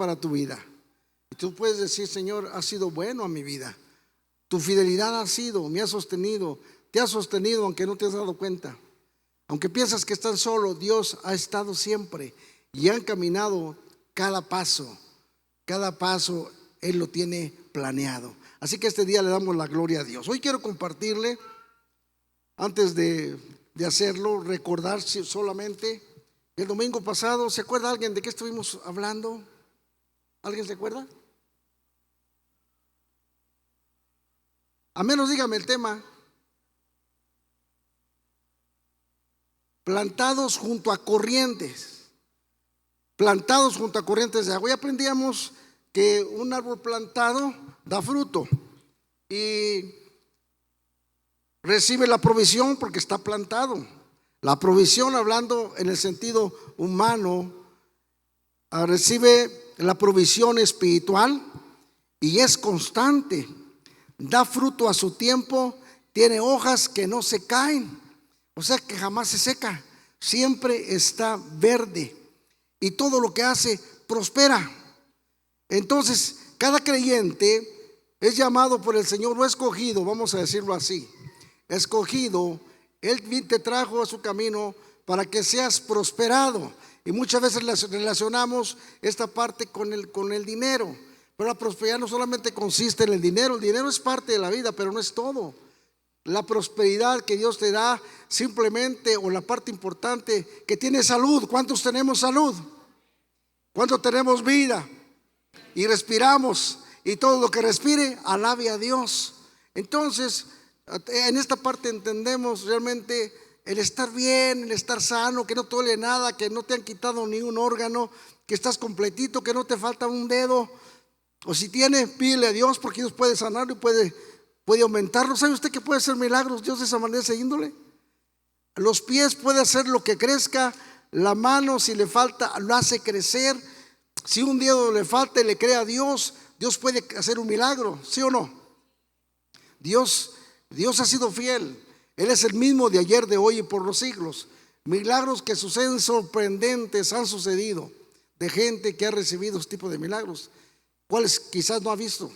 para tu vida. Y tú puedes decir: Señor, has sido bueno a mi vida. Tu fidelidad me ha sostenido, te ha sostenido aunque no te has dado cuenta. Aunque piensas que estás solo, Dios ha estado siempre y han caminado cada paso Él lo tiene planeado. Así que este día le damos la gloria a Dios. Hoy quiero compartirle, antes de hacerlo, recordar solamente el domingo pasado. ¿Se acuerda alguien de qué estuvimos hablando? ¿Alguien se acuerda? A menos dígame el tema. Plantados junto a corrientes. Plantados junto a corrientes de agua. Y aprendíamos que un árbol plantado da fruto y recibe la provisión porque está plantado. La provisión, hablando en el sentido humano, recibe la provisión espiritual y es constante. Da fruto a su tiempo, tiene hojas que no se caen, o sea que jamás se seca, siempre está verde y todo lo que hace prospera. Entonces, cada creyente es llamado por el Señor o escogido, vamos a decirlo así, escogido. Él te trajo a su camino para que seas prosperado. Y muchas veces relacionamos esta parte con el dinero. Pero la prosperidad no solamente consiste en el dinero es parte de la vida, pero no es todo. La prosperidad que Dios te da simplemente, o la parte importante, que tiene salud. ¿Cuántos tenemos salud? ¿Cuántos tenemos vida? Y respiramos, y todo lo que respire, alabe a Dios. Entonces, en esta parte entendemos realmente el estar bien, el estar sano, que no te duele nada, que no te han quitado ni un órgano, que estás completito, que no te falta un dedo. O si tiene, pídele a Dios, porque Dios puede sanarlo y puede aumentarlo. ¿Sabe usted que puede hacer milagros Dios de esa manera, esa índole? Los pies puede hacer lo que crezca. La mano, si le falta, lo hace crecer. Si un dedo le falta y le cree a Dios, Dios puede hacer un milagro, ¿sí o no? Dios ha sido fiel. Él es el mismo de ayer, de hoy y por los siglos. Milagros que suceden sorprendentes han sucedido de gente que ha recibido este tipo de milagros, cuales quizás no ha visto,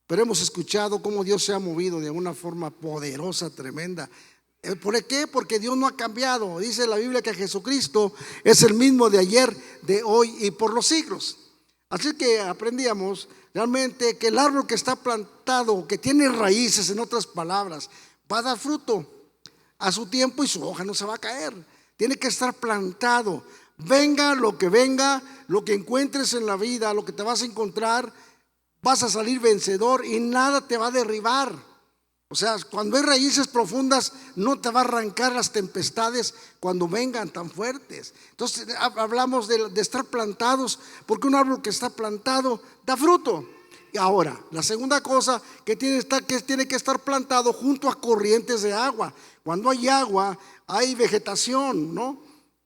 pero hemos escuchado cómo Dios se ha movido de una forma poderosa, tremenda. ¿Por qué? Porque Dios no ha cambiado. Dice la Biblia que Jesucristo es el mismo de ayer, de hoy y por los siglos. Así que aprendíamos realmente que el árbol que está plantado, que tiene raíces, en otras palabras, va a dar fruto a su tiempo y su hoja no se va a caer. Tiene que estar plantado. Venga, lo que encuentres en la vida, lo que te vas a encontrar, vas a salir vencedor y nada te va a derribar. O sea, cuando hay raíces profundas, no te va a arrancar las tempestades cuando vengan tan fuertes. Entonces hablamos de estar plantados, porque un árbol que está plantado da fruto. Y ahora, la segunda cosa que tiene que estar plantado junto a corrientes de agua. Cuando hay agua, hay vegetación, ¿no?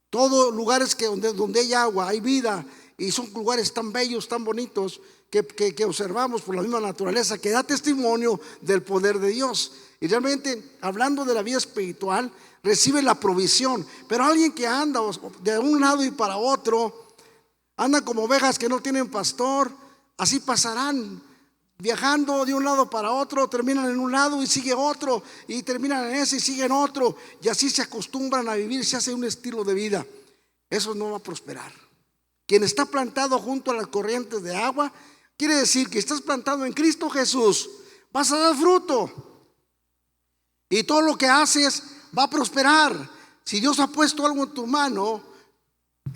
Todos lugares donde hay agua, hay vida. Y son lugares tan bellos, tan bonitos, que observamos por la misma naturaleza, que da testimonio del poder de Dios. Y realmente, hablando de la vida espiritual, recibe la provisión. Pero alguien que anda de un lado y para otro, anda como ovejas que no tienen pastor, así pasarán, viajando de un lado para otro, terminan en un lado y sigue otro, y terminan en ese y siguen otro, y así se acostumbran a vivir, se hace un estilo de vida. Eso no va a prosperar. Quien está plantado junto a las corrientes de agua, quiere decir que estás plantado en Cristo Jesús, vas a dar fruto y todo lo que haces va a prosperar. Si Dios ha puesto algo en tu mano,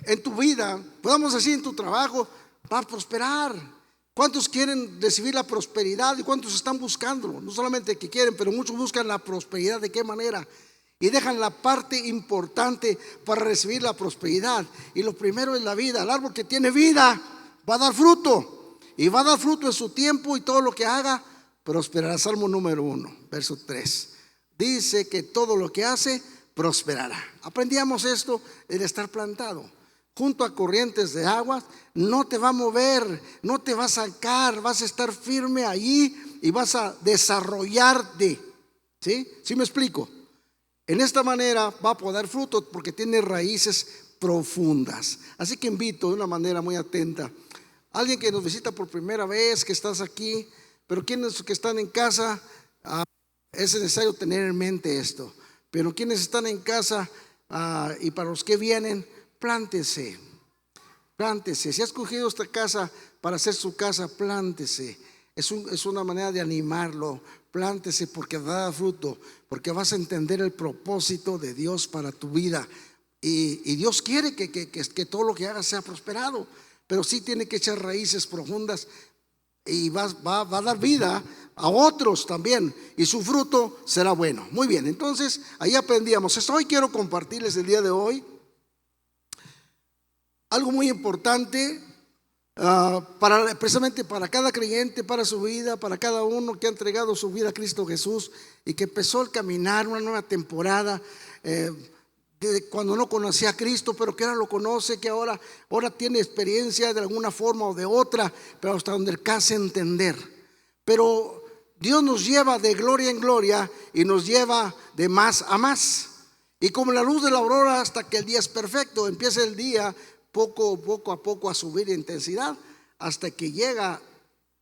en tu vida, podamos decir en tu trabajo, va a prosperar. ¿Cuántos quieren recibir la prosperidad y cuántos están buscándolo? No solamente que quieren, pero muchos buscan la prosperidad. ¿De qué manera? Y dejan la parte importante para recibir la prosperidad. Y lo primero es la vida. El árbol que tiene vida va a dar fruto, y va a dar fruto en su tiempo, y todo lo que haga prosperará. Salmo número 1, verso 3. Dice que todo lo que hace prosperará. Aprendíamos esto, el estar plantado junto a corrientes de aguas. No te va a mover, no te va a sacar, vas a estar firme allí y vas a desarrollarte. ¿Sí me explico? En esta manera va a poder fruto porque tiene raíces profundas. Así que invito de una manera muy atenta alguien que nos visita por primera vez, que estás aquí, pero quienes que están en casa, es necesario tener en mente esto. Pero quienes están en casa y para los que vienen, plántese. Plántese. Si ha escogido esta casa para hacer su casa, plántese. Es una manera de animarlo. Plántese porque va a dar fruto, porque vas a entender el propósito de Dios para tu vida. Y Dios quiere que todo lo que hagas sea prosperado, pero sí tiene que echar raíces profundas y va a dar vida a otros también, y su fruto será bueno. Muy bien, entonces ahí aprendíamos esto. Hoy quiero compartirles el día de hoy algo muy importante precisamente para cada creyente, para su vida, para cada uno que ha entregado su vida a Cristo Jesús y que empezó el caminar, una nueva temporada, de cuando no conocía a Cristo, pero que ahora lo conoce, que ahora tiene experiencia de alguna forma o de otra, pero hasta donde alcance a entender. Pero Dios nos lleva de gloria en gloria y nos lleva de más a más. Y como la luz de la aurora hasta que el día es perfecto, empieza el día poco a poco a subir de intensidad hasta que llega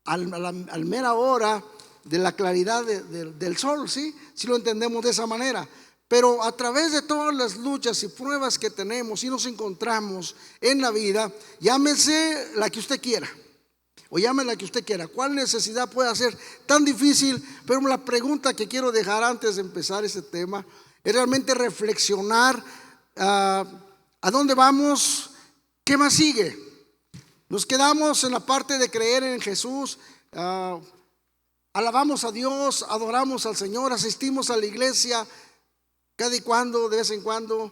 al mera hora de la claridad del sol, ¿sí? Si lo entendemos de esa manera. Pero a través de todas las luchas y pruebas que tenemos y nos encontramos en la vida, llámese la que usted quiera o llame la que usted quiera. ¿Cuál necesidad puede ser tan difícil? Pero la pregunta que quiero dejar antes de empezar este tema es realmente reflexionar a dónde vamos, qué más sigue. Nos quedamos en la parte de creer en Jesús, alabamos a Dios, adoramos al Señor, asistimos a la iglesia cada y cuando, de vez en cuando,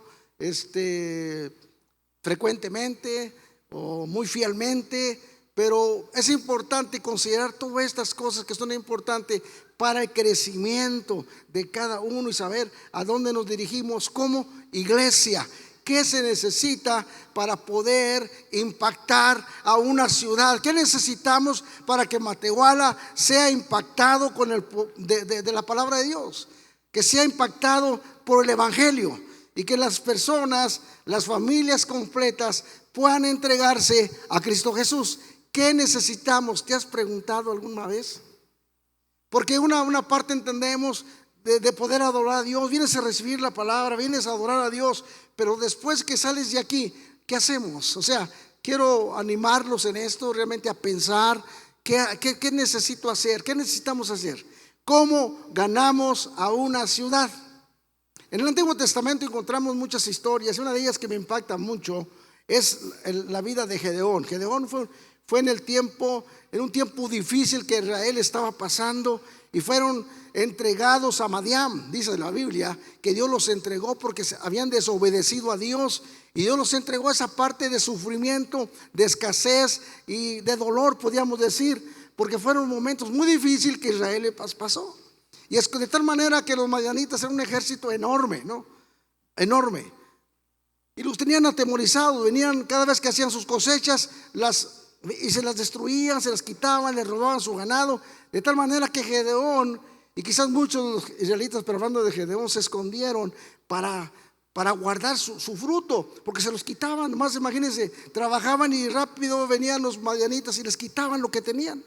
frecuentemente o muy fielmente, pero es importante considerar todas estas cosas que son importantes para el crecimiento de cada uno y saber a dónde nos dirigimos como iglesia. ¿Qué se necesita para poder impactar a una ciudad? ¿Qué necesitamos para que Matehuala sea impactado con de la palabra de Dios? Que sea impactado por el evangelio y que las personas, las familias completas puedan entregarse a Cristo Jesús. ¿Qué necesitamos? ¿Te has preguntado alguna vez? Porque una parte entendemos de poder adorar a Dios, vienes a recibir la palabra, vienes a adorar a Dios, pero después que sales de aquí, ¿qué hacemos? O sea, quiero animarlos en esto, realmente a pensar qué necesito hacer, qué necesitamos hacer, cómo ganamos a una ciudad. En el Antiguo Testamento encontramos muchas historias, y una de ellas que me impacta mucho es la vida de Gedeón. Gedeón fue en un tiempo difícil que Israel estaba pasando, y fueron entregados a Madián. Dice la Biblia que Dios los entregó porque habían desobedecido a Dios, y Dios los entregó a esa parte de sufrimiento, de escasez y de dolor, podríamos decir, porque fueron momentos muy difíciles que Israel pasó. Y es de tal manera que los madianitas eran un ejército enorme, ¿no? Enorme. Y los tenían atemorizados. Venían cada vez que hacían sus cosechas, y se las destruían, se las quitaban, les robaban su ganado. De tal manera que Gedeón, y quizás muchos de los israelitas, pero hablando de Gedeón, se escondieron para guardar su fruto, porque se los quitaban. Nomás imagínense, trabajaban y rápido venían los madianitas y les quitaban lo que tenían.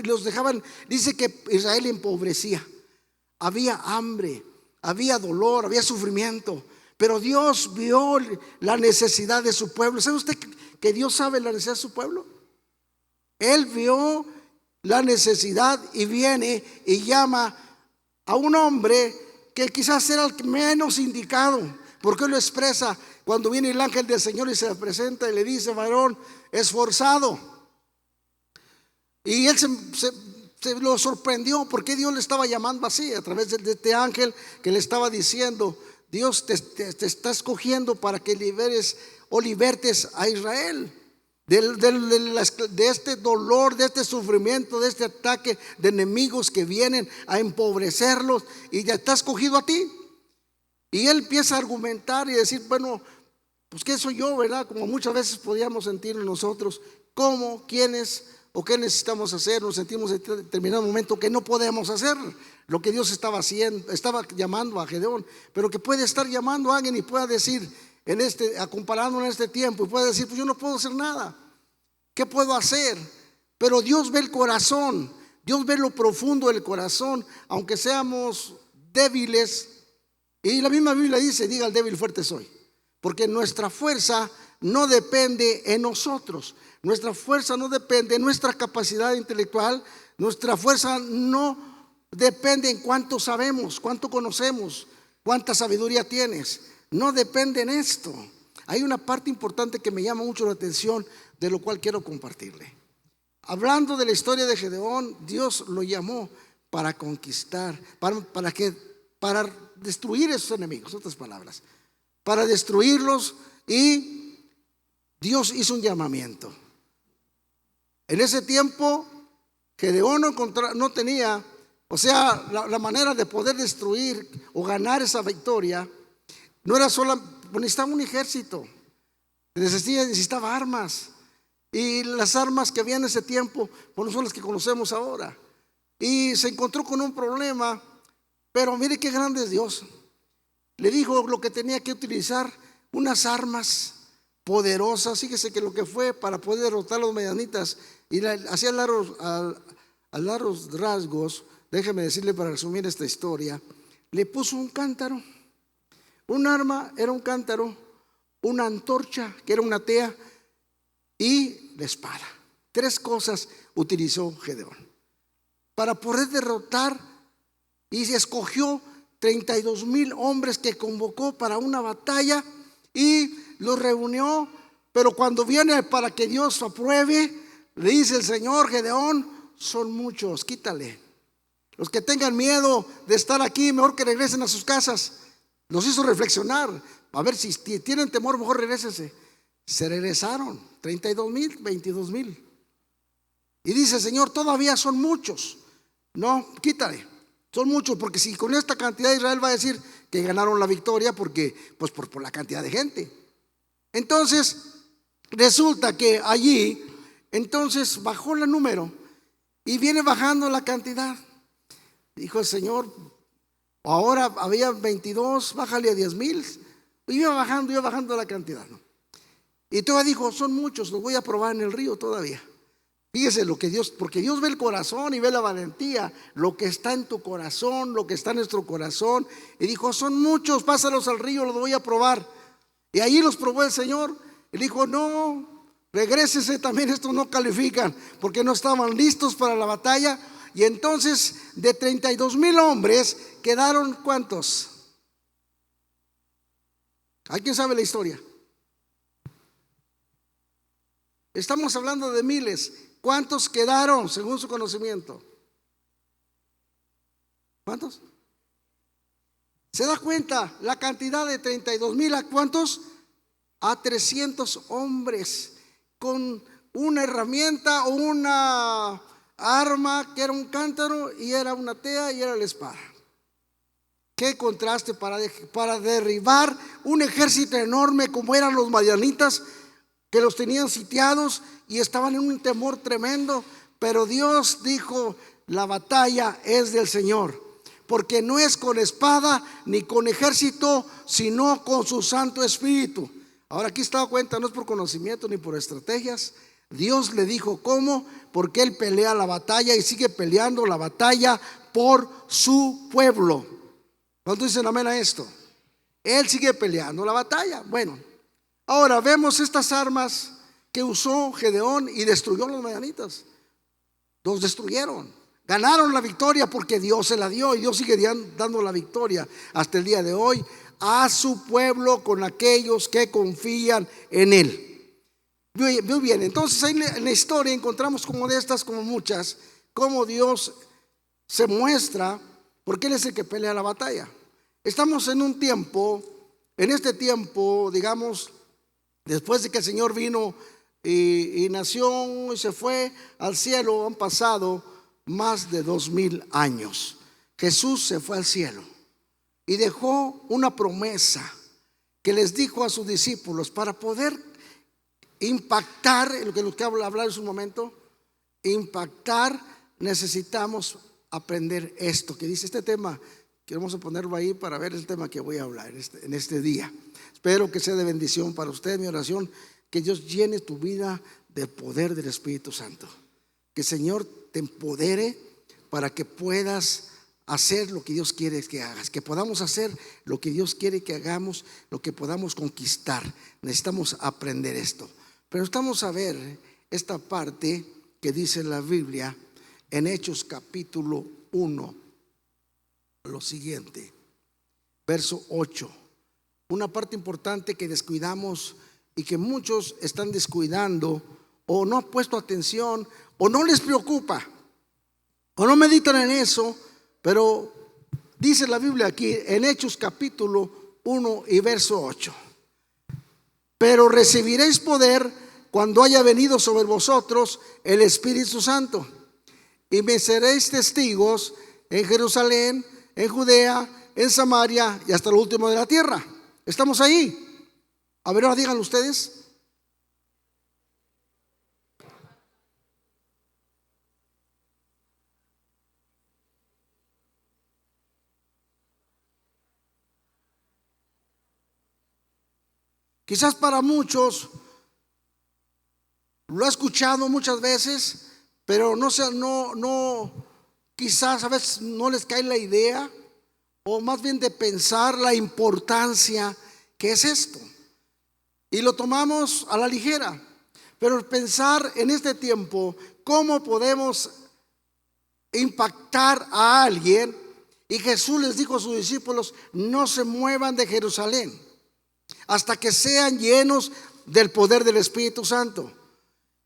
Los dejaban. Dice que Israel empobrecía. Había hambre, había dolor, había sufrimiento, pero Dios vio la necesidad de su pueblo. ¿Sabe usted que Dios sabe la necesidad de su pueblo? Él vio la necesidad y viene y llama a un hombre que quizás era el menos indicado, porque él lo expresa cuando viene el ángel del Señor y se le presenta y le dice: varón esforzado. Y él se lo sorprendió porque Dios le estaba llamando así a través de este ángel que le estaba diciendo: Dios te está escogiendo para que liberes o libertes a Israel de este dolor, de este sufrimiento, de este ataque de enemigos que vienen a empobrecerlos, y ya está escogido a ti. Y él empieza a argumentar y decir: bueno, pues ¿qué soy yo, verdad? Como muchas veces podíamos sentirnos nosotros, ¿cómo, quiénes o qué necesitamos hacer? Nos sentimos en determinado momento que no podemos hacer lo que Dios estaba haciendo, estaba llamando a Gedeón, pero que puede estar llamando a alguien y pueda decir, comparando en este tiempo, y puede decir: pues yo no puedo hacer nada. ¿qué puedo hacer? Pero Dios ve el corazón, Dios ve lo profundo del corazón, aunque seamos débiles. Y la misma Biblia dice, diga al débil fuerte soy, porque nuestra fuerza no depende en nosotros, nuestra fuerza no depende en nuestra capacidad intelectual, nuestra fuerza no depende en cuánto sabemos, cuánto conocemos, cuánta sabiduría tienes, no depende en esto. Hay una parte importante que me llama mucho la atención, de lo cual quiero compartirle. Hablando de la historia de Gedeón, Dios lo llamó para conquistar, para destruir a sus enemigos, otras palabras, para destruirlos, y Dios hizo un llamamiento. En ese tiempo Gedeón no tenía, o sea, la manera de poder destruir o ganar esa victoria no era solo, necesitaba un ejército, necesitaba armas. Y las armas que había en ese tiempo, pues no son las que conocemos ahora. Y se encontró con un problema, pero mire qué grande es Dios. Le dijo lo que tenía que utilizar, unas armas poderosas. Fíjese que lo que fue para poder derrotar a los medianitas, y hacía a largos rasgos, déjeme decirle para resumir esta historia, le puso un cántaro. Un arma era un cántaro, una antorcha que era una tea, y la espada. 3 cosas utilizó Gedeón para poder derrotar, y se escogió 32,000 hombres que convocó para una batalla y los reunió. Pero cuando viene para que Dios apruebe, le dice el Señor: Gedeón, son muchos, quítale. Los que tengan miedo de estar aquí, mejor que regresen a sus casas. Los hizo reflexionar, a ver si tienen temor, mejor regrésense. Se regresaron 32,000, 22,000. Y dice: Señor, todavía son muchos. No, quítale, son muchos, porque si con esta cantidad Israel va a decir que ganaron la victoria, porque pues por la cantidad de gente. Entonces resulta que allí, entonces bajó el número y viene bajando la cantidad. Dijo el Señor: ahora había 22, bájale a 10,000. Iba bajando la cantidad, ¿no? Y todavía dijo: son muchos, los voy a probar en el río todavía. Fíjese lo que Dios, porque Dios ve el corazón y ve la valentía, lo que está en tu corazón, lo que está en nuestro corazón. Y dijo: son muchos, pásalos al río, los voy a probar. Y allí los probó el Señor. Y dijo: no, regrésese también, estos no califican, porque no estaban listos para la batalla. Y entonces de 32,000 hombres quedaron, ¿cuántos? ¿Alguien sabe la historia? Estamos hablando de miles. ¿Cuántos quedaron según su conocimiento? ¿Cuántos? ¿Se da cuenta la cantidad de 32,000 a cuántos? A 300 hombres con una herramienta o una arma que era un cántaro, y era una tea, y era la espada. Qué contraste para derribar un ejército enorme como eran los madianitas, que los tenían sitiados y estaban en un temor tremendo. Pero Dios dijo: la batalla es del Señor, porque no es con espada ni con ejército, sino con su Santo Espíritu. Ahora aquí está cuenta, no es por conocimiento ni por estrategias. Dios le dijo cómo, porque Él pelea la batalla y sigue peleando la batalla por su pueblo. ¿Cuántos dicen amén a esto? Él sigue peleando la batalla. Bueno, ahora vemos estas armas que usó Gedeón y destruyó a los medianitas. Los destruyeron, ganaron la victoria porque Dios se la dio, y Dios sigue dando la victoria hasta el día de hoy a su pueblo, con aquellos que confían en Él. Muy bien, entonces ahí en la historia encontramos como de estas, como muchas, como Dios se muestra, porque Él es el que pelea la batalla. Estamos en un tiempo, en este tiempo, digamos, después de que el Señor vino y nació y se fue al cielo, han pasado más de 2,000 años. Jesús se fue al cielo y dejó una promesa que les dijo a sus discípulos para poder impactar, lo que hablar en su momento, impactar, necesitamos aprender esto que dice este tema, que vamos a ponerlo ahí para ver el tema que voy a hablar en este día. Espero que sea de bendición para usted. Mi oración, que Dios llene tu vida del poder del Espíritu Santo. Que el Señor te empodere para que puedas hacer lo que Dios quiere que hagas, que podamos hacer lo que Dios quiere que hagamos, lo que podamos conquistar. Necesitamos aprender esto. Pero estamos a ver esta parte que dice la Biblia en Hechos capítulo 1, lo siguiente, verso 8. Una parte importante que descuidamos y que muchos están descuidando, o no han puesto atención, o no les preocupa, o no meditan en eso. Pero dice la Biblia aquí en Hechos capítulo 1 y verso 8: pero recibiréis poder cuando haya venido sobre vosotros el Espíritu Santo, y me seréis testigos en Jerusalén, en Judea, en Samaria y hasta lo último de la tierra. ¿Estamos ahí? A ver, ahora díganlo ustedes. Quizás para muchos lo he escuchado muchas veces, pero quizás a veces no les cae la idea, o más bien de pensar la importancia que es esto, y lo tomamos a la ligera. Pero pensar en este tiempo cómo podemos impactar a alguien, y Jesús les dijo a sus discípulos: no se muevan de Jerusalén hasta que sean llenos del poder del Espíritu Santo.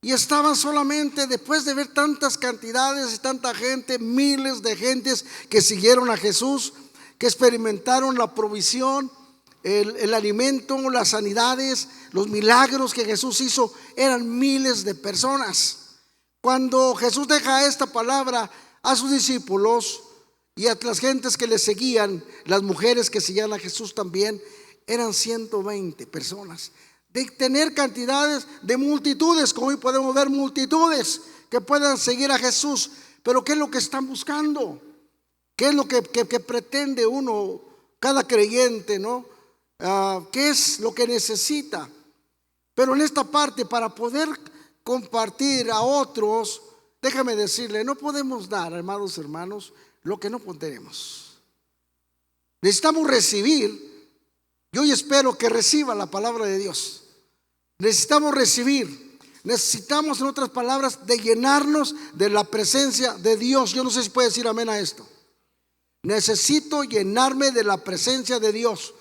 Y estaban solamente, después de ver tantas cantidades y tanta gente, miles de gentes que siguieron a Jesús, que experimentaron la provisión, el alimento, las sanidades, los milagros que Jesús hizo, eran miles de personas. Cuando Jesús deja esta palabra a sus discípulos y a las gentes que le seguían, las mujeres que seguían a Jesús también, eran 120 personas. De tener cantidades de multitudes, como hoy podemos ver multitudes que puedan seguir a Jesús. Pero ¿qué es lo que están buscando? ¿Qué es lo que pretende uno, cada creyente, ¿no? ¿Qué es lo que necesita? Pero en esta parte, para poder compartir a otros, déjame decirle, no podemos dar, hermanos, lo que no tenemos. Necesitamos recibir. Yo hoy espero que reciba la palabra de Dios. Necesitamos recibir. Necesitamos, en otras palabras, de llenarnos de la presencia de Dios. Yo no sé si puede decir amén a esto. Necesito llenarme de la presencia de Dios.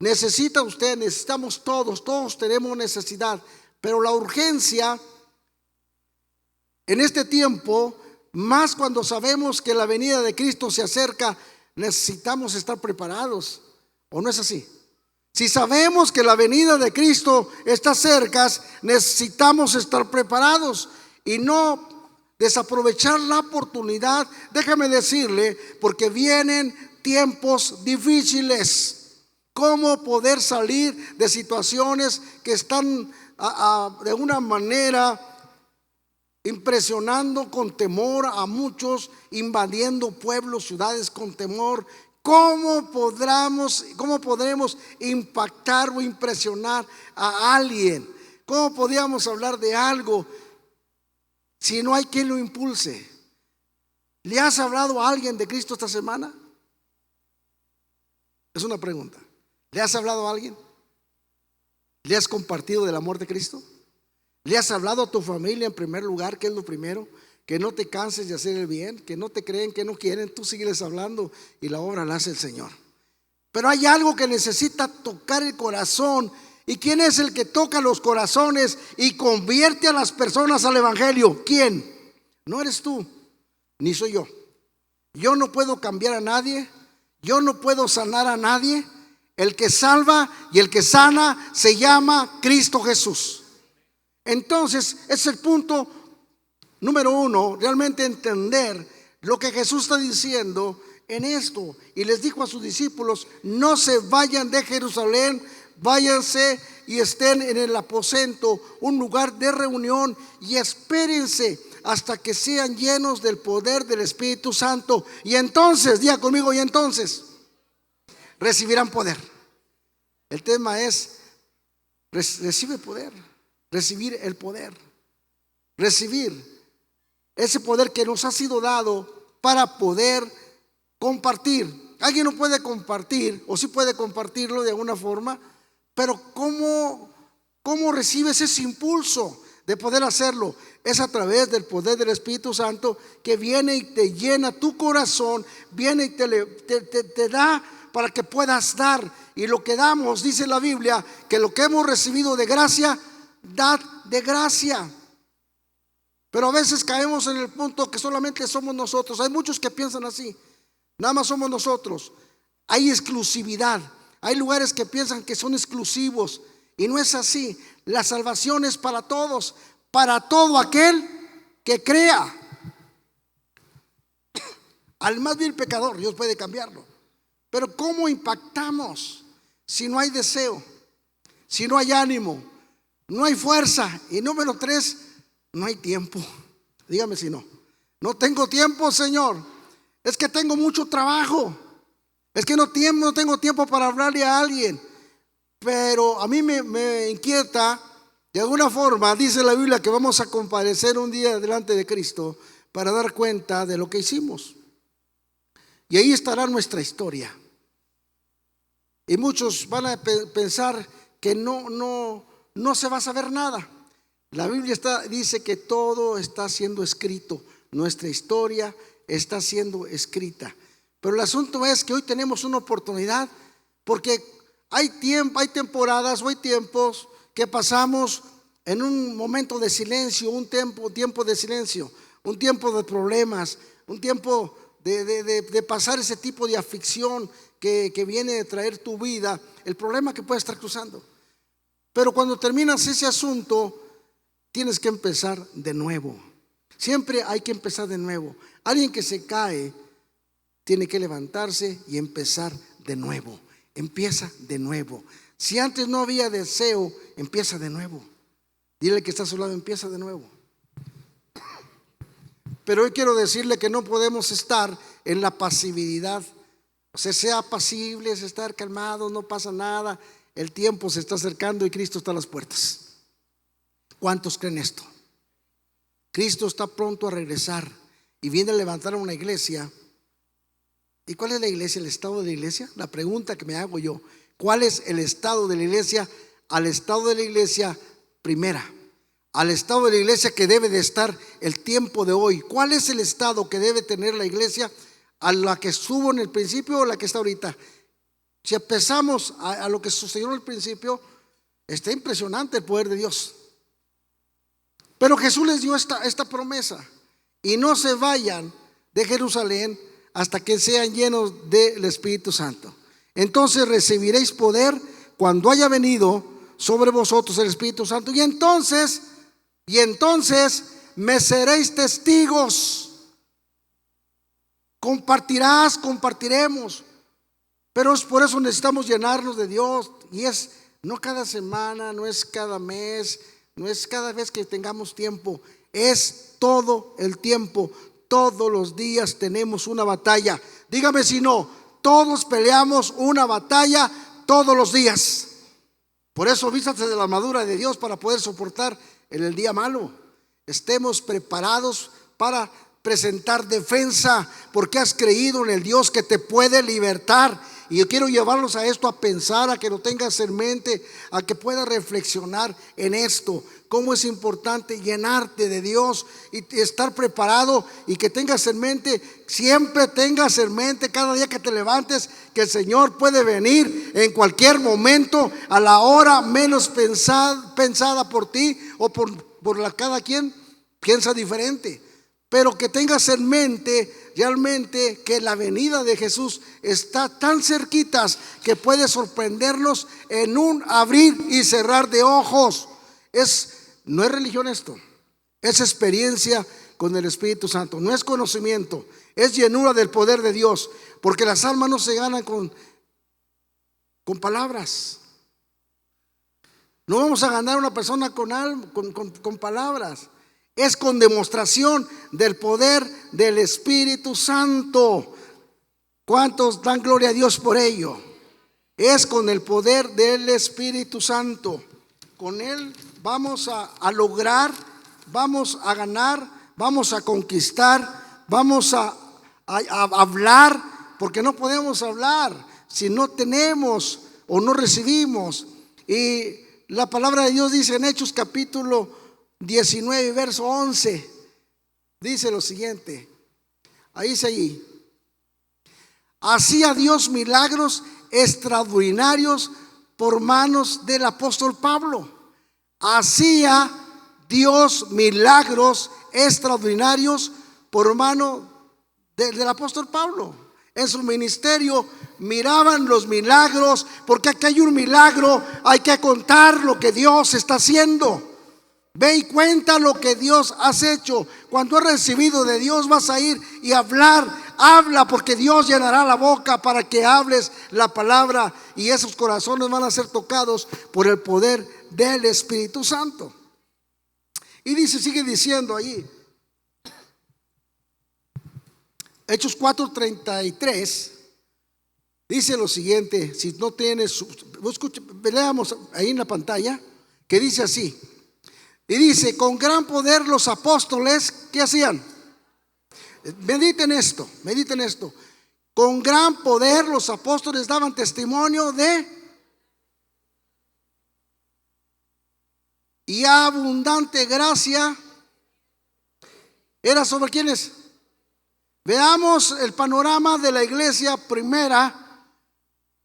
Necesita usted, necesitamos todos tenemos necesidad. Pero la urgencia en este tiempo, más cuando sabemos que la venida de Cristo se acerca, necesitamos estar preparados. ¿O no es así? Si sabemos que la venida de Cristo está cerca, necesitamos estar preparados y no desaprovechar la oportunidad. Déjame decirle, porque vienen tiempos difíciles. ¿Cómo poder salir de situaciones que están de una manera impresionando con temor a muchos, invadiendo pueblos, ciudades con temor? ¿Cómo podremos impactar o impresionar a alguien? ¿Cómo podríamos hablar de algo si no hay quien lo impulse? ¿Le has hablado a alguien de Cristo esta semana? Es una pregunta. ¿Le has hablado a alguien? ¿Le has compartido del amor de Cristo? ¿Le has hablado a tu familia en primer lugar, que es lo primero? Que no te canses de hacer el bien, que no te creen, que no quieren, tú sígueles hablando y la obra la hace el Señor. Pero hay algo que necesita tocar el corazón. ¿Y quién es el que toca los corazones y convierte a las personas al evangelio? ¿Quién? No eres tú, ni soy yo. Yo no puedo cambiar a nadie, yo no puedo sanar a nadie. El que salva y el que sana se llama Cristo Jesús. Entonces es el punto número uno, realmente entender lo que Jesús está diciendo en esto. Y les dijo a sus discípulos: no se vayan de Jerusalén, váyanse y estén en el aposento, un lugar de reunión, y espérense hasta que sean llenos del poder del Espíritu Santo. Y entonces, diga conmigo, y entonces recibirán poder. El tema es recibe poder, recibir el poder. recibir ese poder que nos ha sido dado para poder compartir. Alguien no puede compartir, o sí puede compartirlo de alguna forma, pero ¿cómo recibes ese impulso de poder hacerlo? Es a través del poder del Espíritu Santo, que viene y te llena tu corazón, viene y te da para que puedas dar. Y lo que damos, dice la Biblia, que lo que hemos recibido de gracia, dad de gracia. Pero a veces caemos en el punto que solamente somos nosotros. Hay muchos que piensan así, nada más somos nosotros. Hay exclusividad. Hay lugares que piensan que son exclusivos, y no es así. La salvación es para todos, para todo aquel que crea. Al más vil pecador Dios puede cambiarlo, pero ¿cómo impactamos si no hay deseo, si no hay ánimo, no hay fuerza? Y número 3, no hay tiempo. Dígame si no tengo tiempo, Señor. Es que tengo mucho trabajo. Es que no tengo tiempo para hablarle a alguien. Pero a mí me inquieta, de alguna forma, dice la Biblia que vamos a comparecer un día delante de Cristo para dar cuenta de lo que hicimos. Y ahí estará nuestra historia. Y muchos van a pensar que no se va a saber nada. La Biblia dice que todo está siendo escrito. Nuestra historia está siendo escrita. Pero el asunto es que hoy tenemos una oportunidad, porque hay temporadas o hay tiempos que pasamos en un momento de silencio, un tiempo de silencio, un tiempo de problemas, un tiempo de pasar ese tipo de aflicción que viene de traer tu vida, el problema que puedes estar cruzando. Pero cuando terminas ese asunto, tienes que empezar de nuevo. Siempre hay que empezar de nuevo. Alguien que se cae tiene que levantarse y empezar de nuevo. Empieza de nuevo. Si antes no había deseo, empieza de nuevo. Dile que está a su lado, empieza de nuevo. Pero hoy quiero decirle que no podemos estar en la pasividad. O sea pasible, es estar calmado, no pasa nada. El tiempo se está acercando y Cristo está a las puertas. ¿Cuántos creen esto? Cristo está pronto a regresar y viene a levantar una iglesia. ¿Y cuál es la iglesia? ¿El estado de la iglesia? La pregunta que me hago yo: ¿cuál es el estado de la iglesia? Al estado de la iglesia primera, al estado de la iglesia que debe de estar el tiempo de hoy. ¿Cuál es el estado que debe tener la iglesia? ¿A la que estuvo en el principio o la que está ahorita? Si empezamos a lo que sucedió en el principio, está impresionante el poder de Dios. Pero Jesús les dio esta promesa: y no se vayan de Jerusalén hasta que sean llenos del Espíritu Santo. Entonces recibiréis poder cuando haya venido sobre vosotros el Espíritu Santo, y entonces me seréis testigos. Compartiremos. Pero es por eso necesitamos llenarnos de Dios. Y es no cada semana, no es cada mes, no es cada vez que tengamos tiempo, es todo el tiempo. Todos los días tenemos una batalla. Dígame si no, todos peleamos una batalla todos los días. Por eso vístase de la armadura de Dios para poder soportar en el día malo. Estemos preparados para presentar defensa, porque has creído en el Dios que te puede libertar. Y yo quiero llevarlos a esto, a pensar, a que lo tengas en mente, a que puedas reflexionar en esto. Cómo es importante llenarte de Dios y estar preparado, y que tengas en mente, siempre tengas en mente cada día que te levantes, que el Señor puede venir en cualquier momento, a la hora menos pensada por ti o por cada quien piensa diferente. Pero que tengas en mente realmente que la venida de Jesús está tan cerquitas que puede sorprendernos en un abrir y cerrar de ojos. No es religión esto, es experiencia con el Espíritu Santo, no es conocimiento, es llenura del poder de Dios, porque las almas no se ganan con palabras. No vamos a ganar a una persona con palabras. Es con demostración del poder del Espíritu Santo. ¿Cuántos dan gloria a Dios por ello? Es con el poder del Espíritu Santo. Con Él vamos a lograr vamos a ganar, vamos a conquistar, vamos a hablar, porque no podemos hablar si no tenemos o no recibimos. Y la palabra de Dios dice en Hechos capítulo 19, verso 11, dice lo siguiente, ahí dice allí: hacía Dios milagros extraordinarios por manos del apóstol Pablo. Hacía Dios milagros extraordinarios por mano del apóstol Pablo. En su ministerio miraban los milagros, porque aquí hay un milagro, hay que contar lo que Dios está haciendo. Ve y cuenta lo que Dios has hecho. Cuando has recibido de Dios, vas a ir y hablar. Habla, porque Dios llenará la boca para que hables la palabra, y esos corazones van a ser tocados por el poder del Espíritu Santo. Y dice, sigue diciendo allí, Hechos 4:33, dice lo siguiente. Si no tienes, leamos ahí en la pantalla, que dice así. Y dice: con gran poder los apóstoles, ¿qué hacían? Mediten esto, mediten esto. Con gran poder los apóstoles daban testimonio y abundante gracia era sobre quienes. Veamos el panorama de la iglesia primera,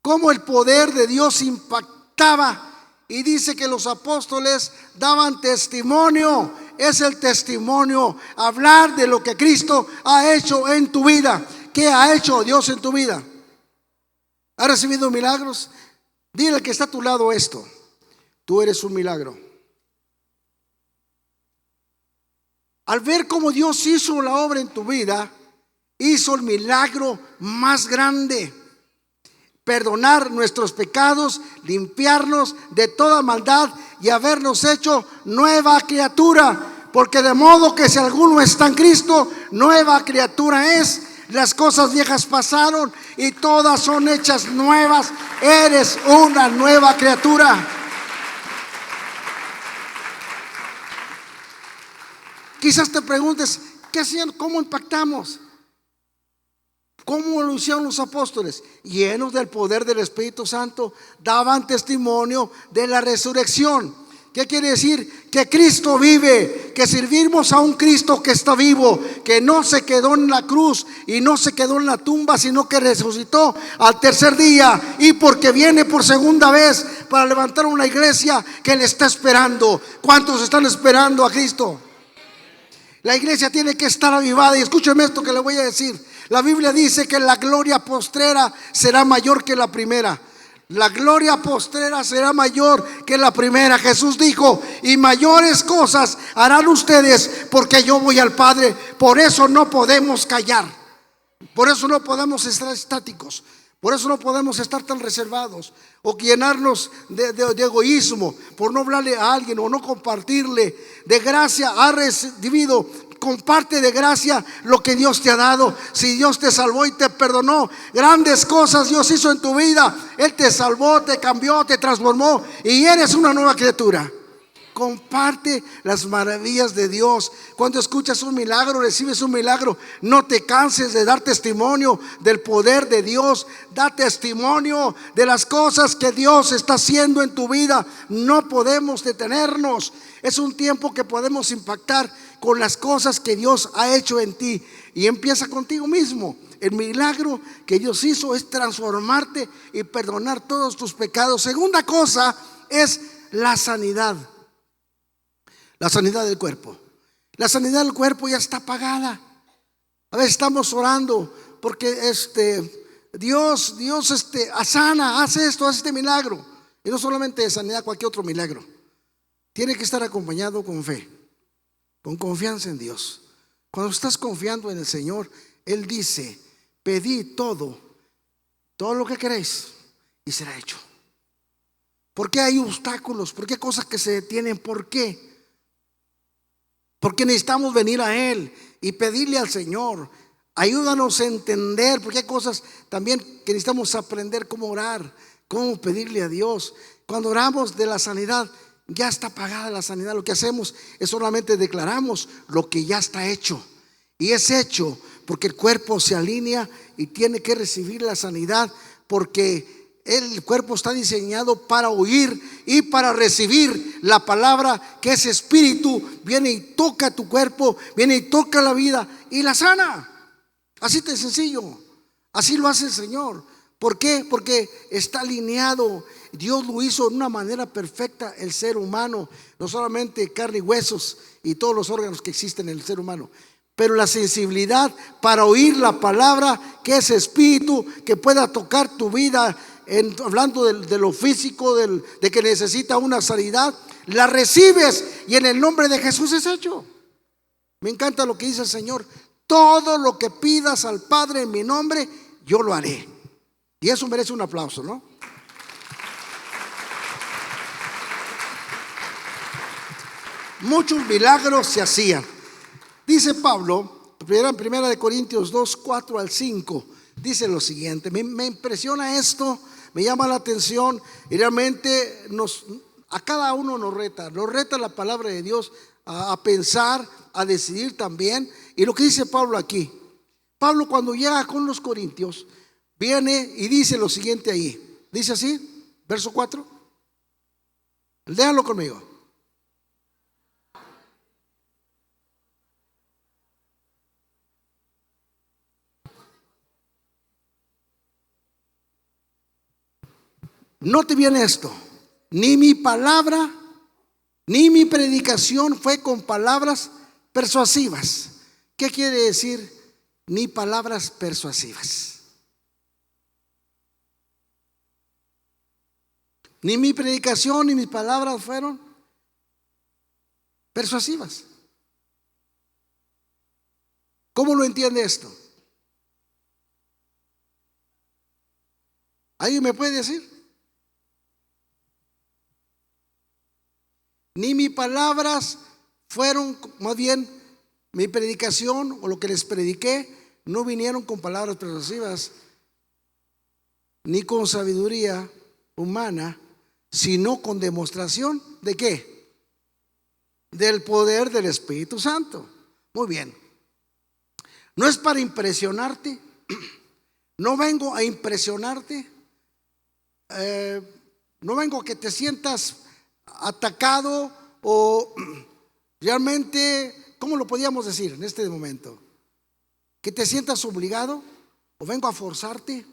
cómo el poder de Dios impactaba. Y dice que los apóstoles daban testimonio. Es el testimonio, hablar de lo que Cristo ha hecho en tu vida. ¿Qué ha hecho Dios en tu vida? ¿Has recibido milagros? Dile al que está a tu lado esto: tú eres un milagro. Al ver cómo Dios hizo la obra en tu vida, hizo el milagro más grande: perdonar nuestros pecados, limpiarnos de toda maldad y habernos hecho nueva criatura. Porque de modo que si alguno está en Cristo, nueva criatura es. Las cosas viejas pasaron y todas son hechas nuevas. Eres una nueva criatura. Quizás te preguntes, ¿qué hacían? ¿Cómo impactamos? ¿Cómo lo hicieron los apóstoles? Llenos del poder del Espíritu Santo, daban testimonio de la resurrección. ¿Qué quiere decir? Que Cristo vive, que servimos a un Cristo que está vivo, que no se quedó en la cruz y no se quedó en la tumba, sino que resucitó al tercer día, y porque viene por segunda vez para levantar una iglesia que le está esperando. ¿Cuántos están esperando a Cristo? La iglesia tiene que estar avivada. Y escúcheme esto que le voy a decir. La Biblia dice que la gloria postrera será mayor que la primera. La gloria postrera será mayor que la primera. Jesús dijo: y mayores cosas harán ustedes, porque yo voy al Padre. Por eso no podemos callar. Por eso no podemos estar estáticos. Por eso no podemos estar tan reservados o llenarnos de egoísmo por no hablarle a alguien o no compartirle. De gracia ha recibido, comparte de gracia lo que Dios te ha dado. Si Dios te salvó y te perdonó, grandes cosas Dios hizo en tu vida. Él te salvó, te cambió, te transformó y eres una nueva criatura. Comparte las maravillas de Dios. Cuando escuchas un milagro, recibes un milagro, no te canses de dar testimonio del poder de Dios. Da testimonio de las cosas que Dios está haciendo en tu vida. No podemos detenernos. Es un tiempo que podemos impactar con las cosas que Dios ha hecho en ti. Y empieza contigo mismo. El milagro que Dios hizo es transformarte y perdonar todos tus pecados. Segunda cosa es la sanidad. La sanidad del cuerpo. La sanidad del cuerpo ya está pagada. A veces estamos orando porque Dios sana, hace esto, hace este milagro. Y no solamente de sanidad, cualquier otro milagro. Tiene que estar acompañado con fe, con confianza en Dios. Cuando estás confiando en el Señor, Él dice: pedid todo lo que queréis y será hecho. ¿Por qué hay obstáculos? ¿Por qué hay cosas que se detienen? ¿Por qué? Porque necesitamos venir a Él y pedirle al Señor: ayúdanos a entender, porque hay cosas también que necesitamos aprender cómo orar, cómo pedirle a Dios. Cuando oramos de la sanidad, ya está pagada la sanidad. Lo que hacemos es solamente declaramos lo que ya está hecho. Y es hecho porque el cuerpo se alinea y tiene que recibir la sanidad, porque el cuerpo está diseñado para oír y para recibir la palabra, que es espíritu. Viene y toca tu cuerpo, viene y toca la vida y la sana. Así de sencillo. Así lo hace el Señor. ¿Por qué? Porque está alineado. Dios lo hizo de una manera perfecta, el ser humano, no solamente carne y huesos y todos los órganos que existen en el ser humano, pero la sensibilidad para oír la palabra, que es espíritu, que pueda tocar tu vida, hablando de lo físico, de que necesita una sanidad, la recibes y en el nombre de Jesús es hecho. Me encanta lo que dice el Señor: todo lo que pidas al Padre en mi nombre, yo lo haré. Y eso merece un aplauso, ¿no? Muchos milagros se hacían. Dice Pablo, primera de Corintios 2, 4 al 5, dice lo siguiente. Me impresiona esto, me llama la atención, y realmente a cada uno nos reta la palabra de Dios a pensar, a decidir también. Y lo que dice Pablo aquí, Pablo cuando llega con los corintios, viene y dice lo siguiente ahí. Dice así, verso 4. Léanlo conmigo. Note bien esto: ni mi palabra ni mi predicación fue con palabras persuasivas. ¿Qué quiere decir ni palabras persuasivas? Ni mi predicación ni mis palabras fueron persuasivas. ¿Cómo lo entiende esto? ¿Alguien me puede decir? Ni mis palabras fueron, más bien mi predicación o lo que les prediqué, no vinieron con palabras persuasivas ni con sabiduría humana, sino con demostración ¿de qué? Del poder del Espíritu Santo. Muy bien. No es para impresionarte. No vengo a impresionarte. No vengo a que te sientas atacado o realmente, ¿cómo lo podríamos decir en este momento? Que te sientas obligado, o vengo a forzarte.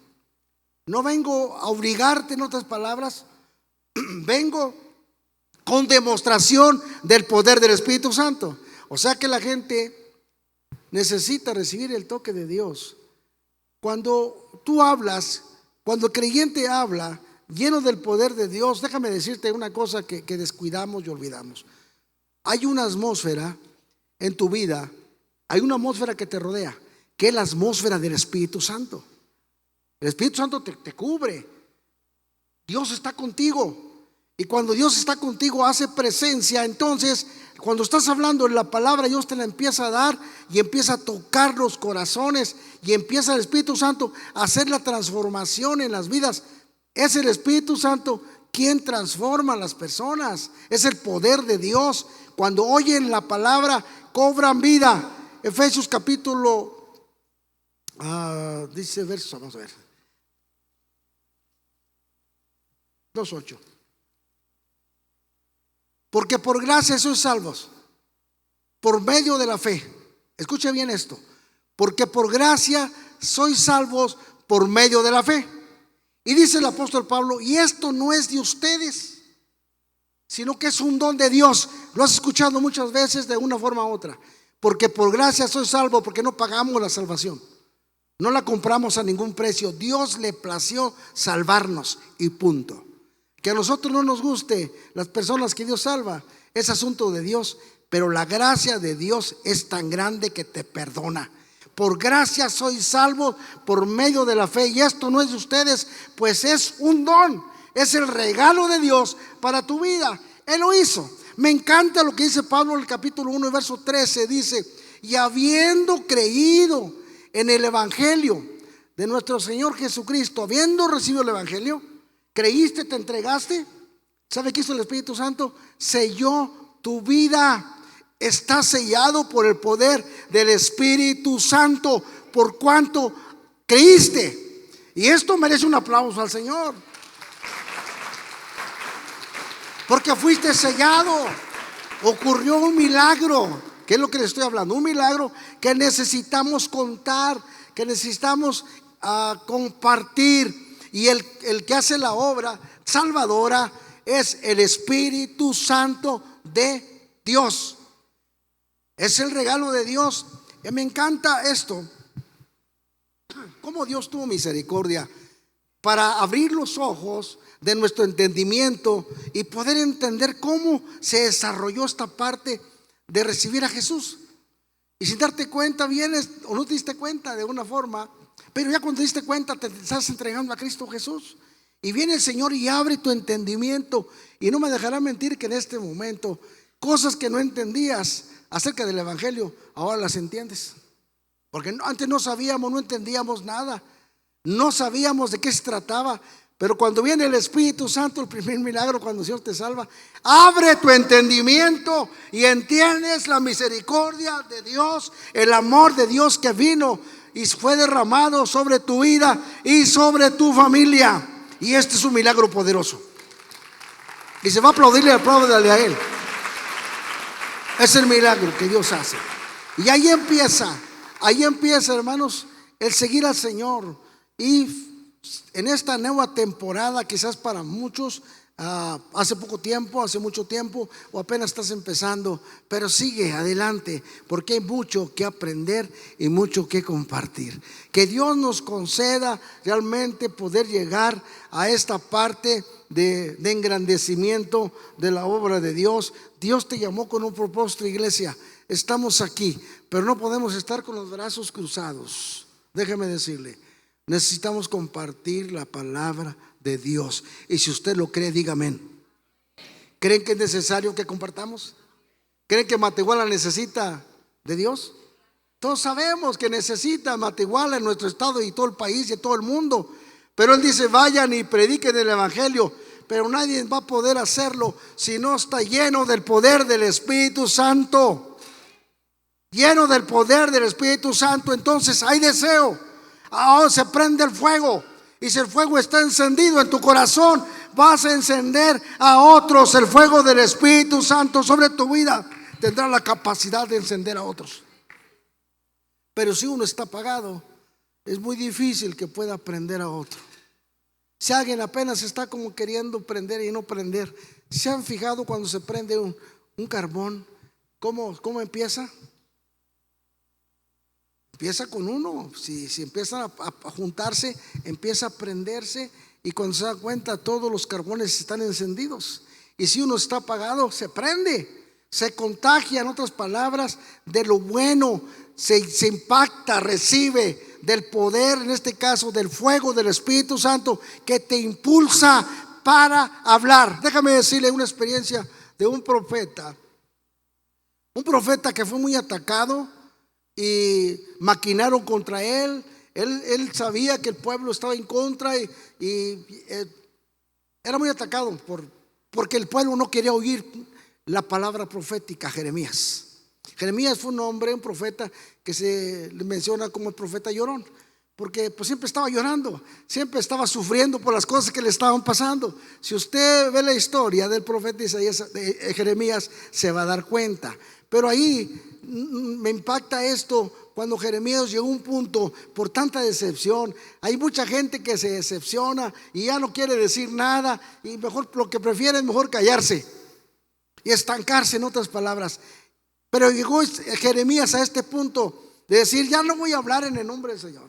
No vengo a obligarte, en otras palabras, vengo con demostración del poder del Espíritu Santo. O sea que la gente necesita recibir el toque de Dios. Cuando tú hablas, cuando el creyente habla lleno del poder de Dios, déjame decirte una cosa que descuidamos y olvidamos. Hay una atmósfera en tu vida, hay una atmósfera que te rodea, que es la atmósfera del Espíritu Santo. El Espíritu Santo te cubre. Dios está contigo. Y cuando Dios está contigo, hace presencia. Entonces, cuando estás hablando en la palabra, Dios te la empieza a dar y empieza a tocar los corazones, y empieza el Espíritu Santo a hacer la transformación en las vidas. Es el Espíritu Santo quien transforma a las personas. Es el poder de Dios. Cuando oyen la palabra, cobran vida. Efesios capítulo dice versos, vamos a ver, 2:8. Porque por gracia sois salvos por medio de la fe. Escuche bien esto. Porque por gracia sois salvos por medio de la fe. Y dice el apóstol Pablo: y esto no es de ustedes, sino que es un don de Dios. Lo has escuchado muchas veces de una forma u otra. Porque por gracia soy salvo, porque no pagamos la salvación, no la compramos a ningún precio. Dios le plació salvarnos y punto. Que a nosotros no nos guste las personas que Dios salva, es asunto de Dios, pero la gracia de Dios es tan grande que te perdona. Por gracia soy salvo por medio de la fe, y esto no es de ustedes, pues es un don, es el regalo de Dios para tu vida. Él lo hizo. Me encanta lo que dice Pablo en el capítulo 1, verso 13. Dice: y habiendo creído en el evangelio de nuestro Señor Jesucristo, habiendo recibido el evangelio, creíste, te entregaste, ¿Sabe qué hizo el Espíritu Santo? Selló tu vida. Está sellado por el poder del Espíritu Santo, por cuanto creíste. Y esto merece un aplauso al Señor, porque fuiste sellado. Ocurrió un milagro. ¿Qué es lo que le estoy hablando? Un milagro que necesitamos contar, que necesitamos compartir. Y el que hace la obra salvadora es el Espíritu Santo de Dios. Es el regalo de Dios. Y me encanta esto, cómo Dios tuvo misericordia para abrir los ojos de nuestro entendimiento y poder entender cómo se desarrolló esta parte de recibir a Jesús. Y sin darte cuenta, vienes o no te diste cuenta de una forma, pero ya cuando te diste cuenta te estás entregando a Cristo Jesús. Y viene el Señor y abre tu entendimiento. Y no me dejará mentir que en este momento cosas que no entendías acerca del Evangelio, ahora las entiendes. Porque antes no sabíamos, no entendíamos nada, no sabíamos de qué se trataba. Pero cuando viene el Espíritu Santo, el primer milagro, cuando el Señor te salva, abre tu entendimiento y entiendes la misericordia de Dios, el amor de Dios que vino y fue derramado sobre tu vida y sobre tu familia. Y este es un milagro poderoso. Y se va a aplaudirle, apláudale a Él. Es el milagro que Dios hace. Y ahí empieza, hermanos, el seguir al Señor. Y en esta nueva temporada, quizás para muchos, hace poco tiempo, hace mucho tiempo, o apenas estás empezando, pero sigue adelante, porque hay mucho que aprender y mucho que compartir. Que Dios nos conceda realmente poder llegar a esta parte de engrandecimiento de la obra de Dios. Dios te llamó con un propósito, iglesia. Estamos aquí, pero no podemos estar con los brazos cruzados. Déjeme decirle, necesitamos compartir la palabra de Dios. Y si usted lo cree, diga amén. ¿Creen que es necesario que compartamos? ¿Creen que Matehuala necesita de Dios? Todos sabemos que necesita Matehuala en nuestro estado y todo el país y todo el mundo. Pero Él dice: vayan y prediquen el Evangelio. Pero nadie va a poder hacerlo si no está lleno del poder del Espíritu Santo. Lleno del poder del Espíritu Santo, entonces hay deseo. Ahora se prende el fuego. Y si el fuego está encendido en tu corazón, vas a encender a otros. El fuego del Espíritu Santo sobre tu vida tendrá la capacidad de encender a otros. Pero si uno está apagado, es muy difícil que pueda prender a otro. Si alguien apenas está como queriendo prender y no prender, ¿se han fijado cuando se prende un carbón? ¿Cómo empieza? Empieza con uno. Si empiezan a juntarse, empieza a prenderse, y cuando se da cuenta todos los carbones están encendidos. Y si uno está apagado, se prende, se contagia, en otras palabras, de lo bueno, se impacta, recibe del poder, en este caso del fuego del Espíritu Santo, que te impulsa para hablar. Déjame decirle una experiencia de un profeta que fue muy atacado y maquinaron contra él. Él sabía que el pueblo estaba en contra y era muy atacado porque el pueblo no quería oír la palabra profética. Jeremías fue un hombre, un profeta que se le menciona como el profeta llorón, porque pues siempre estaba llorando, siempre estaba sufriendo por las cosas que le estaban pasando. Si usted ve la historia del profeta de Jeremías, se va a dar cuenta. Pero ahí me impacta esto, cuando Jeremías llegó a un punto por tanta decepción. Hay mucha gente que se decepciona y ya no quiere decir nada, y mejor lo que prefiere es mejor callarse y estancarse, en otras palabras. Pero llegó Jeremías a este punto de decir: ya no voy a hablar en el nombre del Señor.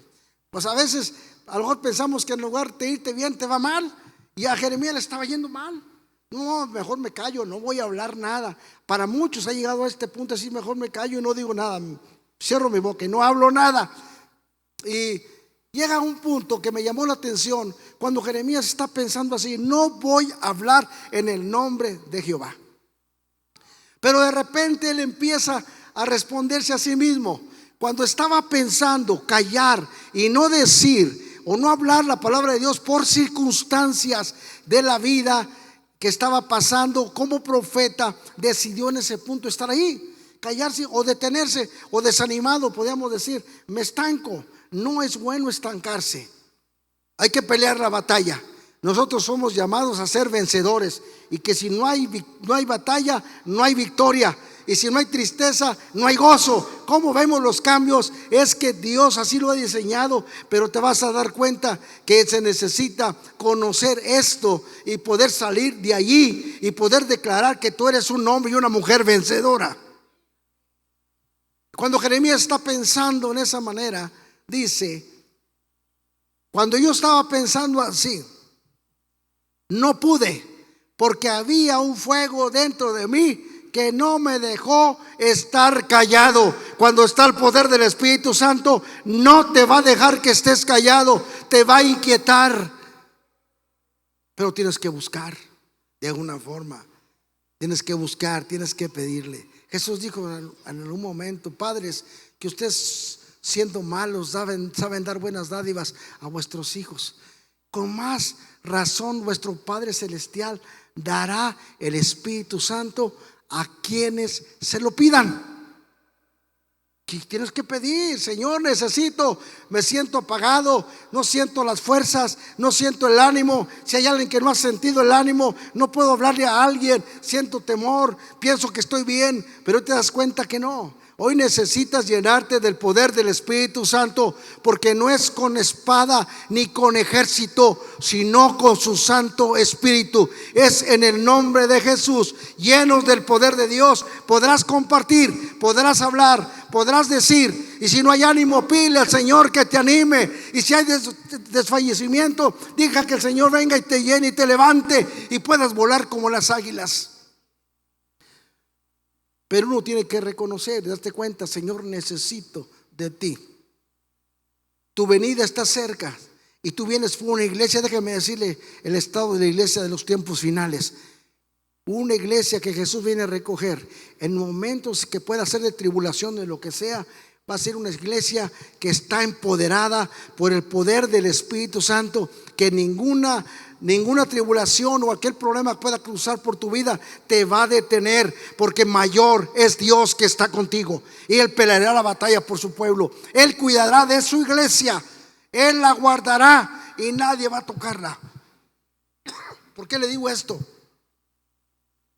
Pues a veces a lo mejor pensamos que en lugar de irte bien te va mal, y a Jeremías le estaba yendo mal. No, mejor me callo, no voy a hablar nada. Para muchos ha llegado a este punto, así: mejor me callo y no digo nada, cierro mi boca y no hablo nada. Y llega a un punto que me llamó la atención, cuando Jeremías está pensando así: no voy a hablar en el nombre de Jehová. Pero de repente él empieza a responderse a sí mismo. Cuando estaba pensando callar y no decir o no hablar la palabra de Dios por circunstancias de la vida, que estaba pasando como profeta, decidió en ese punto estar ahí, callarse o detenerse o desanimado, podríamos decir, me estanco. No es bueno estancarse. Hay que pelear la batalla. Nosotros somos llamados a ser vencedores, y que si no hay batalla, no hay victoria, y si no hay tristeza, no hay gozo. ¿Cómo vemos los cambios? Es que Dios así lo ha diseñado, pero te vas a dar cuenta que se necesita conocer esto y poder salir de allí y poder declarar que tú eres un hombre y una mujer vencedora. Cuando Jeremías está pensando en esa manera, dice: cuando yo estaba pensando así, no pude, porque había un fuego dentro de mí que no me dejó estar callado. Cuando está el poder del Espíritu Santo, no te va a dejar que estés callado, te va a inquietar. Pero tienes que buscar de alguna forma. Tienes que buscar, tienes que pedirle. Jesús dijo en algún momento: padres, que ustedes siendo malos saben dar buenas dádivas a vuestros hijos, con más razón vuestro Padre Celestial dará el Espíritu Santo a quienes se lo pidan. Tienes que pedir: Señor, necesito, me siento apagado, no siento las fuerzas, no siento el ánimo. Si hay alguien que no ha sentido el ánimo, no puedo hablarle a alguien, siento temor, pienso que estoy bien, pero te das cuenta que no. Hoy necesitas llenarte del poder del Espíritu Santo, porque no es con espada ni con ejército, sino con su Santo Espíritu. Es en el nombre de Jesús, llenos del poder de Dios, podrás compartir, podrás hablar, podrás decir. Y si no hay ánimo, pídele al Señor que te anime. Y si hay desfallecimiento, deja que el Señor venga y te llene y te levante y puedas volar como las águilas. Pero uno tiene que reconocer, darte cuenta: Señor, necesito de ti. Tu venida está cerca y tú vienes por una iglesia. Déjame decirle el estado de la iglesia de los tiempos finales. Una iglesia que Jesús viene a recoger en momentos que pueda ser de tribulación, de lo que sea. Va a ser una iglesia que está empoderada por el poder del Espíritu Santo, que ninguna tribulación o aquel problema que pueda cruzar por tu vida te va a detener, porque mayor es Dios que está contigo, y Él peleará la batalla por su pueblo. Él cuidará de su iglesia, Él la guardará y nadie va a tocarla. ¿Por qué le digo esto?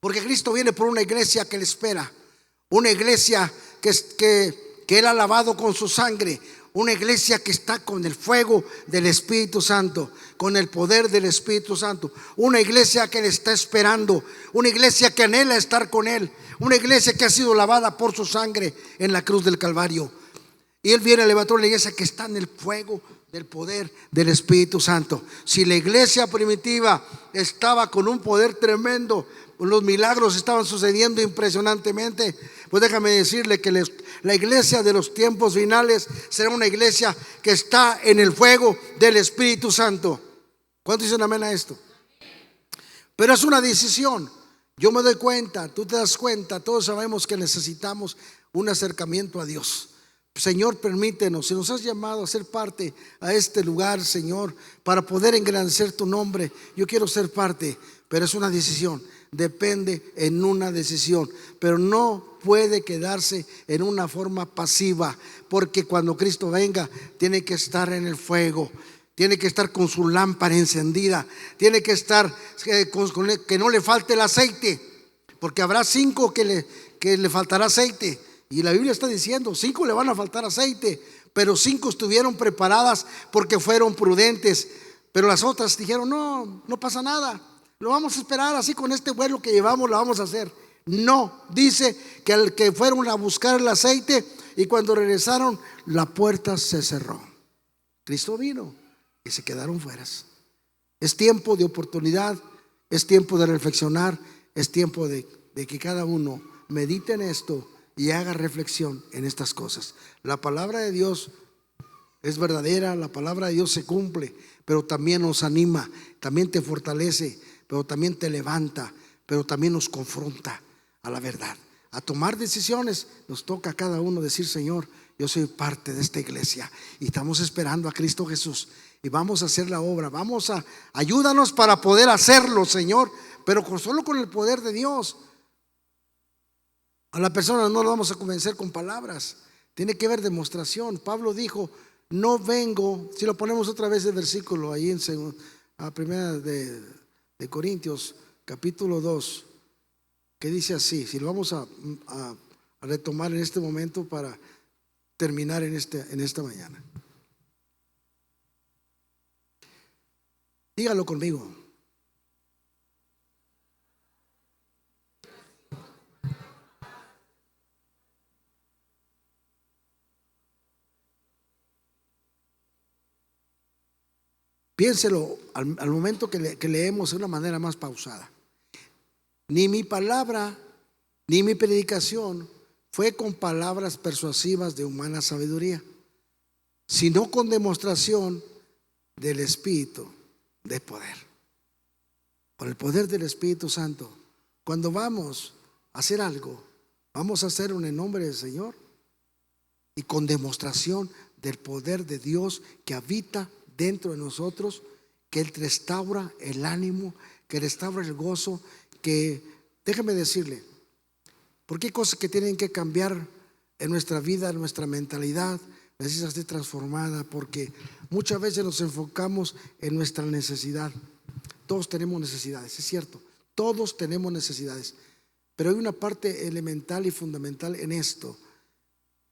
Porque Cristo viene por una iglesia que le espera, una iglesia que Él ha lavado con su sangre, una iglesia que está con el fuego del Espíritu Santo, con el poder del Espíritu Santo, una iglesia que le está esperando, una iglesia que anhela estar con Él, una iglesia que ha sido lavada por su sangre en la cruz del Calvario. Y Él viene a levantar una iglesia que está en el fuego del poder del Espíritu Santo. Si la iglesia primitiva estaba con un poder tremendo, los milagros estaban sucediendo impresionantemente, pues déjame decirle que la iglesia de los tiempos finales será una iglesia que está en el fuego del Espíritu Santo. ¿Cuántos dicen amén a esto? Pero es una decisión. Yo me doy cuenta, tú te das cuenta, todos sabemos que necesitamos un acercamiento a Dios. Señor, permítenos, si nos has llamado a ser parte a este lugar, Señor, para poder engrandecer tu nombre, yo quiero ser parte, pero es una decisión. Depende en una decisión, pero no puede quedarse en una forma pasiva, porque cuando Cristo venga tiene que estar en el fuego, tiene que estar con su lámpara encendida, tiene que estar que no le falte el aceite, porque habrá 5 que le faltará aceite, y la Biblia está diciendo 5 le van a faltar aceite, pero 5 estuvieron preparadas porque fueron prudentes, pero las otras dijeron: no pasa nada, lo vamos a esperar, así con este vuelo que llevamos lo vamos a hacer. No, dice que al que fueron a buscar el aceite, y cuando regresaron la puerta se cerró. Cristo vino y se quedaron fuera. Es tiempo de oportunidad, es tiempo de reflexionar, es tiempo de que cada uno medite en esto y haga reflexión en estas cosas. La palabra de Dios es verdadera, la palabra de Dios se cumple, pero también nos anima, también te fortalece, pero también te levanta, pero también nos confronta a la verdad, a tomar decisiones. Nos toca a cada uno decir: Señor, yo soy parte de esta iglesia y estamos esperando a Cristo Jesús. y vamos a hacer la obra. Ayúdanos para poder hacerlo, Señor, pero solo con el poder de Dios. A la persona no lo vamos a convencer con palabras, tiene que haber demostración. Pablo dijo: no vengo, si lo ponemos otra vez el versículo ahí en primera de Corintios capítulo 2, que dice así, si lo vamos a retomar en este momento para terminar en esta mañana. Dígalo conmigo. Piénselo al momento que leemos de una manera más pausada. Ni mi palabra ni mi predicación fue con palabras persuasivas de humana sabiduría, sino con demostración del Espíritu de poder. Por el poder del Espíritu Santo, cuando vamos a hacer algo, vamos a hacerlo en el nombre del Señor y con demostración del poder de Dios que habita dentro de nosotros, que restaura el ánimo, que restaura el gozo, que déjeme decirle, porque hay cosas que tienen que cambiar en nuestra vida, en nuestra mentalidad, necesita ser transformada, porque muchas veces nos enfocamos en nuestra necesidad. Todos tenemos necesidades, es cierto, todos tenemos necesidades, pero hay una parte elemental y fundamental en esto,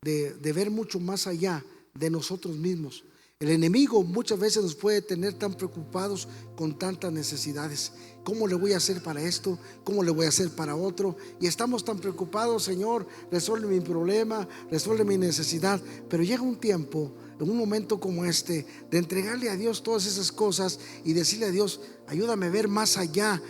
de ver mucho más allá de nosotros mismos. El enemigo muchas veces nos puede tener tan preocupados con tantas necesidades. ¿Cómo le voy a hacer para esto? ¿Cómo le voy a hacer para otro? Y estamos tan preocupados: Señor, resuelve mi problema, resuelve mi necesidad. Pero llega un tiempo, en un momento como este, de entregarle a Dios todas esas cosas y decirle a Dios: ayúdame a ver más allá,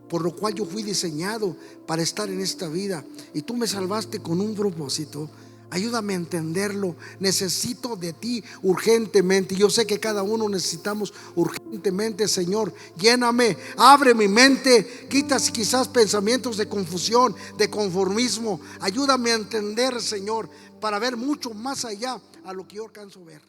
por lo cual yo fui diseñado para estar en esta vida. Y tú me salvaste con un propósito. Ayúdame a entenderlo. Necesito de ti urgentemente. Yo sé que cada uno necesitamos urgentemente. Señor, lléname, abre mi mente, quitas quizás pensamientos de confusión, de conformismo. Ayúdame a entender, Señor, para ver mucho más allá a lo que yo alcanzo a ver.